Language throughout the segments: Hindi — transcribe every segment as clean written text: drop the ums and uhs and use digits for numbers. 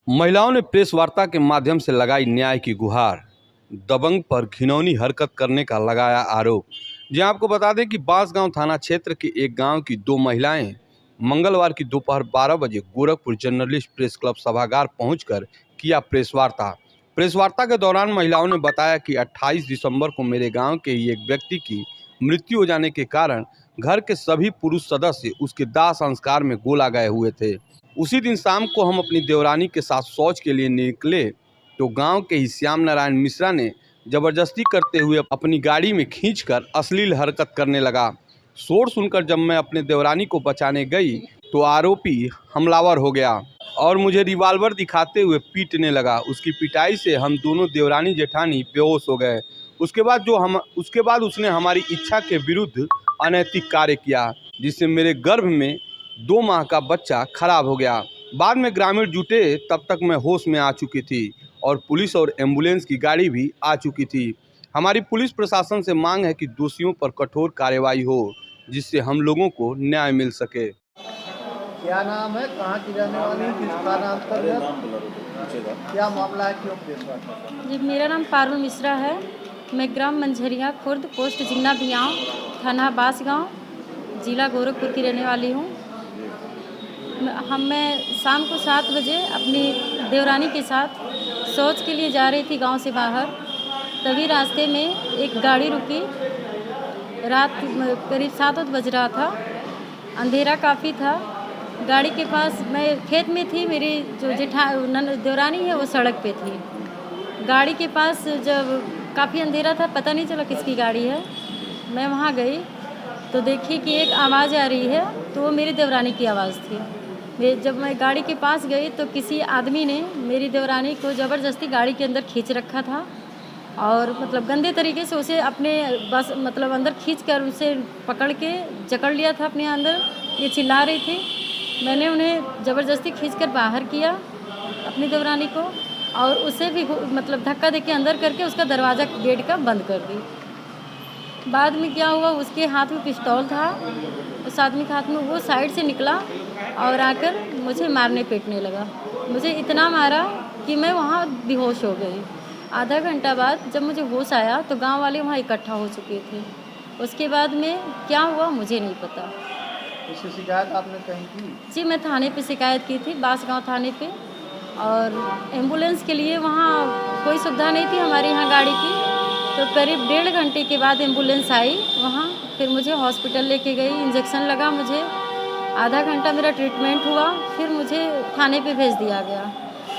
महिलाओं ने प्रेस वार्ता के माध्यम से लगाई न्याय की गुहार। दबंग पर घिनौनी हरकत करने का लगाया आरोप। जी आपको बता दें कि बांसगांव थाना क्षेत्र के एक गांव की दो महिलाएं मंगलवार की दोपहर 12 बजे गोरखपुर जर्नलिस्ट प्रेस क्लब सभागार पहुंचकर किया प्रेस वार्ता। प्रेस वार्ता के दौरान महिलाओं ने बताया कि 28 दिसंबर को मेरे गाँव के ही एक व्यक्ति की मृत्यु हो जाने के कारण घर के सभी पुरुष सदस्य उसके दाह संस्कार में गोला गए हुए थे। उसी दिन शाम को हम अपनी देवरानी के साथ शौच के लिए निकले तो गांव के ही श्याम नारायण मिश्रा ने जबरदस्ती करते हुए अपनी गाड़ी में खींचकर अश्लील हरकत करने लगा। शोर सुनकर जब मैं अपने देवरानी को बचाने गई तो आरोपी हमलावर हो गया और मुझे रिवाल्वर दिखाते हुए पीटने लगा। उसकी पिटाई से हम दोनों देवरानी जेठानी बेहोश हो गए। उसके बाद उसने हमारी इच्छा के विरुद्ध अनैतिक कार्य किया, जिससे मेरे गर्भ में 2 माह का बच्चा खराब हो गया। बाद में ग्रामीण जुटे, तब तक मैं होश में आ चुकी थी और पुलिस और एम्बुलेंस की गाड़ी भी आ चुकी थी। हमारी पुलिस प्रशासन से मांग है कि दोषियों पर कठोर कार्रवाई हो, जिससे हम लोगों को न्याय मिल सके। क्या नाम है, कहाँ की रहने वाली, किसका नाम पर, क्या मामला है, क्यों प्रेस वार्ता? जी, मेरा नाम पारुल मिश्रा है। मैं ग्राम मंझरिया खुर्द, पोस्ट जिन्ना भियाँव, थाना बांसगांव, जिला गोरखपुर की रहने वाली हूँ। मैं शाम को 7 बजे अपनी देवरानी के साथ शौच के लिए जा रही थी गांव से बाहर। तभी रास्ते में एक गाड़ी रुकी। रात करीब 7 बज रहा था, अंधेरा काफ़ी था। गाड़ी के पास मैं खेत में थी, मेरी जो देवरानी है वो सड़क पे थी। गाड़ी के पास जब काफ़ी अंधेरा था, पता नहीं चला किसकी गाड़ी है। मैं वहाँ गई तो देखी कि एक आवाज़ आ रही है, तो वो मेरी देवरानी की आवाज़ थी। जब मैं गाड़ी के पास गई तो किसी आदमी ने मेरी देवरानी को ज़बरदस्ती गाड़ी के अंदर खींच रखा था और गंदे तरीके से उसे अपने बस अंदर खींचकर उसे पकड़ के जकड़ लिया था अपने अंदर। ये चिल्ला रही थी। मैंने उन्हें ज़बरदस्ती खींचकर बाहर किया अपनी देवरानी को, और उसे भी धक्का देके अंदर करके उसका दरवाज़ा गेट का बंद कर दी। बाद में क्या हुआ, उसके हाथ में पिस्तौल था, उस आदमी के हाथ में, वो साइड से निकला और आकर मुझे मारने पीटने लगा। मुझे इतना मारा कि मैं वहाँ बेहोश हो गई। आधा घंटा बाद जब मुझे होश आया तो गांव वाले वहाँ इकट्ठा हो चुके थे। उसके बाद में क्या हुआ मुझे नहीं पता। इसकी शिकायत आपने कहीं की? जी, मैं थाने पे शिकायत की थी, बांसगांव थाने पे। और एम्बुलेंस के लिए वहाँ कोई सुविधा नहीं थी हमारे यहाँ गाड़ी की। तो करीब 1.5 घंटे के बाद एम्बुलेंस आई वहाँ, फिर मुझे हॉस्पिटल लेके गई, इंजेक्शन लगा मुझे। आधा घंटा मेरा ट्रीटमेंट हुआ, फिर मुझे थाने पे भेज दिया गया।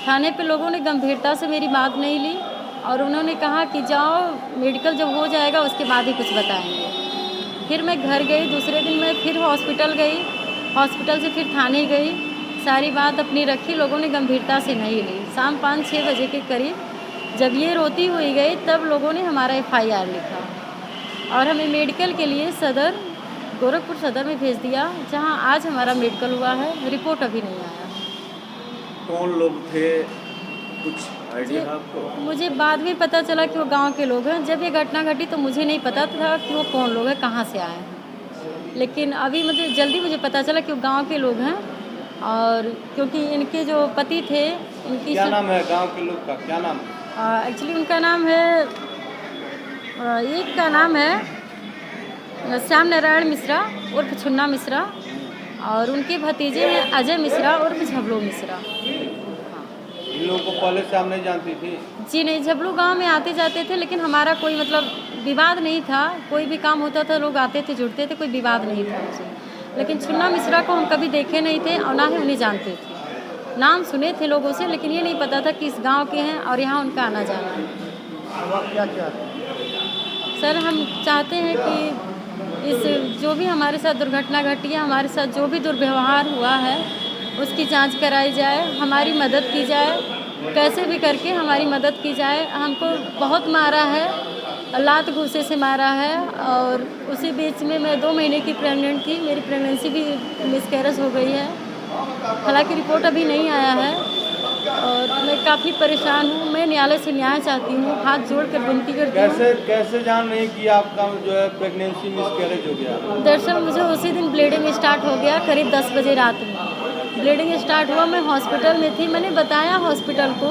थाने पे लोगों ने गंभीरता से मेरी बात नहीं ली और उन्होंने कहा कि जाओ, मेडिकल जब हो जाएगा उसके बाद ही कुछ बताएंगे। फिर मैं घर गई, दूसरे दिन मैं फिर हॉस्पिटल गई, हॉस्पिटल से फिर थाने गई, सारी बात अपनी रखी। लोगों ने गंभीरता से नहीं ली। शाम 5-6 बजे के करीब जब ये रोती हुई गई तब लोगों ने हमारा FIR लिखा और हमें मेडिकल के लिए गोरखपुर सदर में भेज दिया, जहां आज हमारा मेडिकल हुआ है। रिपोर्ट अभी नहीं आया। कौन लोग थे, कुछ आइडिया है आपको? मुझे बाद में पता चला कि वो गांव के लोग हैं। जब ये घटना घटी तो मुझे नहीं पता था कि वो कौन लोग हैं, कहां से आए हैं। लेकिन अभी मुझे पता चला कि वो गांव के लोग हैं। और क्योंकि इनके जो पति थे, इनकी क्या नाम है गाँव के लोग का, क्या नाम है? एक्चुअली उनका नाम है, एक का नाम है श्याम नारायण मिश्रा उर्फ छुन्ना मिश्रा, और उनके भतीजे हैं अजय मिश्रा उर्फ झबलू मिश्रा। हाँ। इन लोगों को पहले से आप नहीं जानती थी? जी नहीं, झबलू गांव में आते जाते थे, लेकिन हमारा कोई विवाद नहीं था। कोई भी काम होता था लोग आते थे, जुड़ते थे, कोई विवाद नहीं था उनसे। लेकिन छुन्ना मिश्रा को हम कभी देखे नहीं थे और ना ही उन्हें जानते थे। नाम सुने थे लोगों से, लेकिन ये नहीं पता था कि इस गाँव के हैं और यहाँ उनका आना जाना है। क्या चाहते हैं? सर, हम चाहते हैं कि इस जो भी हमारे साथ दुर्घटना घटी है, हमारे साथ जो भी दुर्व्यवहार हुआ है, उसकी जांच कराई जाए, हमारी मदद की जाए, कैसे भी करके हमारी मदद की जाए। हमको बहुत मारा है, लात घूसे से मारा है, और उसी बीच में मैं 2 महीने की प्रेग्नेंट थी। मेरी प्रेगनेंसी भी मिसकैरेज हो गई है। हालांकि रिपोर्ट अभी नहीं आया है और मैं काफ़ी परेशान हूँ। मैं न्यायालय से न्याय चाहती हूँ, हाथ जोड़कर विनती करती हूँ। कैसे जान रही कि आपका जो है प्रेगनेंसी मिसकैरेज हो गया? दरअसल मुझे उसी दिन ब्लीडिंग स्टार्ट हो गया, करीब 10 बजे रात में। ब्लीडिंग स्टार्ट हुआ, मैं हॉस्पिटल में थी। मैंने बताया हॉस्पिटल को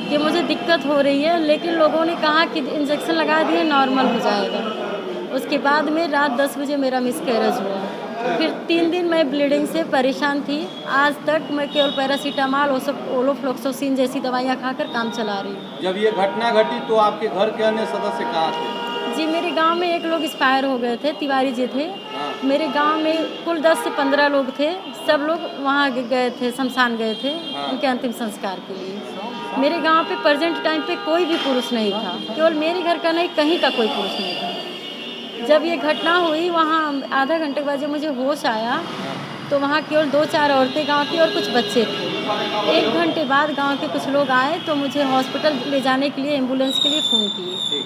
कि मुझे दिक्कत हो रही है, लेकिन लोगों ने कहा कि इंजेक्शन लगा दिए नॉर्मल हो जाएगा। उसके बाद में रात 10 बजे मेरा मिसकैरेज हुआ। फिर 3 दिन मैं ब्लीडिंग से परेशान थी। आज तक मैं केवल पैरासीटामॉल ओलोफ्लोक्सोसिन जैसी दवाइयाँ खाकर काम चला रही हूँ। जब ये घटना घटी तो आपके घर के अन्य सदस्य कहाँ थे? जी, मेरे गांव में एक लोग एक्सपायर हो गए थे, तिवारी जी थे। मेरे गांव में कुल 10 से 15 लोग थे। सब लोग वहाँ गए थे, शमशान गए थे उनके अंतिम संस्कार के लिए। मेरे गांव पे प्रेजेंट टाइम पे कोई भी पुरुष नहीं था, केवल मेरे घर का नहीं, कहीं का कोई पुरुष नहीं था। जब ये घटना हुई, वहाँ आधा घंटे बाद जब मुझे होश आया तो वहाँ केवल 2-4 औरतें गांव की और कुछ बच्चे थे। 1 घंटे बाद गांव के कुछ लोग आए तो मुझे हॉस्पिटल ले जाने के लिए एम्बुलेंस के लिए फ़ोन किए।